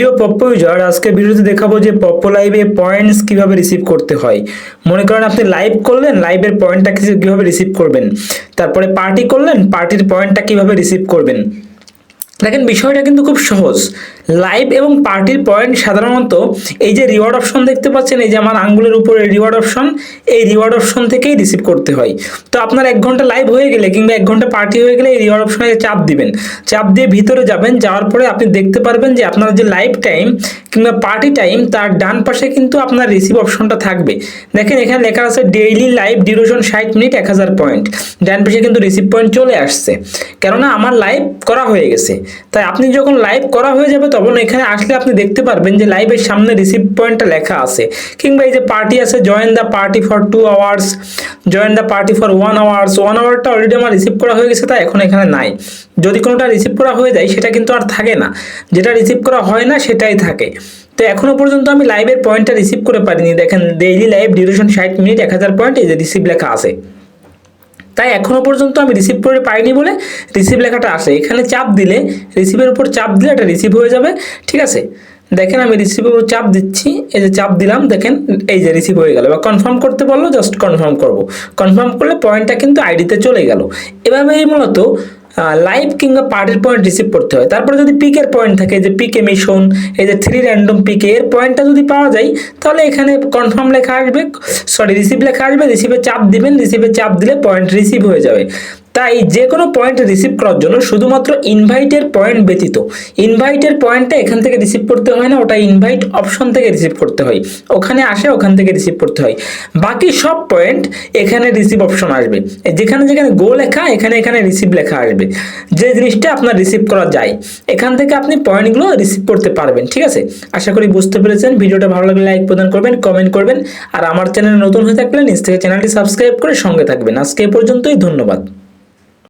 প্রিয় Poppo user, আজকে ভিডিওতে দেখাবো যে পপ্পো লাইভে পয়েন্টস কিভাবে রিসিভ করতে হয়। মনে করেন আপনি লাইভ করলেন, লাইভের পয়েন্টটা কিভাবে রিসিভ করবেন, তারপরে পার্টি করলেন, পার্টির পয়েন্টটা কিভাবে রিসিভ করবেন। দেখেন, বিষয়টা কিন্তু খুব সহজ। লাইভ এবং পার্টির পয়েন্ট সাধারণত এই যে রিওয়ার্ড অপশন দেখতে পাচ্ছেন, এই যে আমার আঙ্গুলের উপরে রিওয়ার্ড অপশন, এই রিওয়ার্ড অপশন থেকেই রিসিভ করতে হয়। তো আপনার 1 ঘন্টা লাইভ হয়ে গেলে কিংবা 1 ঘন্টা পার্টি হয়ে গেলে এই রিওয়ার্ড অপশনে চাপ দিবেন। চাপ দিয়ে ভিতরে যাবেন, যাওয়ার পরে আপনি দেখতে পারবেন যে আপনার যে লাইভ টাইম কিংবা পার্টি টাইম, তার ডান পাশে কিন্তু আপনার রিসিভ অপশনটা থাকবে। দেখেন, এখানে লেখা আছে daily live duration 60 minute 1000 point. ডান পাশে কিন্তু রিসিভ পয়েন্ট চলে আসছে, কেননা আমার লাইভ করা হয়ে গেছে। তাই আপনি যখন লাইভ করা হয়ে যাবে তখন এখানে আসলে আপনি দেখতে পারবেন যে লাইভের সামনে রিসিভ পয়েন্টটা লেখা আছে, কিংবা এই যে পার্টি আছে, join the party for 2 hours, join the party for 1 hours. 1 আওয়ারটা অলরেডি আমার রিসিভ করা হয়ে গেছে, তাই এখন এখানে নাই। যদি কোনোটা রিসিভ করা হয়ে যায় সেটা কিন্তু আর থাকে না, যেটা রিসিভ করা হয় না সেটাই থাকে। তো এখনো পর্যন্ত আমি লাইভের পয়েন্টটা রিসিভ করে পারিনি। দেখেন, daily live duration 60 minute 1000 point, এই যে রিসিভ লেখা আছে। তাই এখনো পর্যন্ত আমি রিসিভ করে পাইনি বলে রিসিভ লেখাটা আসে। এখানে চাপ দিলে, রিসিভের উপর চাপ দিলে এটা রিসিভ হয়ে যাবে। ঠিক আছে, দেখেন আমি রিসিভের উপর চাপ দিচ্ছি, এই যে চাপ দিলাম, দেখেন এই যে রিসিভ হয়ে গেল। বা কনফার্ম করতে বললো, জাস্ট কনফার্ম করব। কনফার্ম করলে পয়েন্টটা কিন্তু আইডিতে চলে গেল। এভাবেই মূলত লাইভ কিংবা পার্টির পয়েন্ট রিসিভ করতে হয়। তারপরে যদি পিকের পয়েন্ট থাকে, যে পিকে মিশন, এই যে 3 র্যান্ডম পিকে, এর পয়েন্টটা যদি পাওয়া যায় তাহলে এখানে কনফার্ম লেখা আসবে, রিসিভ লেখা আসবে, রিসিভে চাপ দিবেন, রিসিভে চাপ দিলে পয়েন্ট রিসিভ হয়ে যাবে। তাই যে কোনো পয়েন্ট রিসিভ করার জন্য শুধুমাত্র ইনভাইটের পয়েন্ট ব্যতীত, ইনভাইটের পয়েন্টটা এখান থেকে রিসিভ করতে হয় না, ওটা ইনভাইট অপশন থেকে রিসিভ করতে হয়। ওখানে আসে, ওখান থেকে রিসিভ করতে হয়। বাকি সব পয়েন্ট এখানে রিসিভ অপশন আসবে। যেখানে যেখানে গো লেখা, এখানে এখানে রিসিভ লেখা আসবে। যে জিনিসটা আপনার রিসিভ করা যায়, এখান থেকে আপনি পয়েন্টগুলো রিসিভ করতে পারবেন। ঠিক আছে, আশা করি বুঝতে পেরেছেন। ভিডিওটা ভালো লাগলে লাইক প্রদান করবেন, কমেন্ট করবেন, আর আমার চ্যানেলে নতুন হয়ে থাকলে নিচ থেকে চ্যানেলটি সাবস্ক্রাইব করে সঙ্গে থাকবেন। আজকে এ পর্যন্তই, ধন্যবাদ।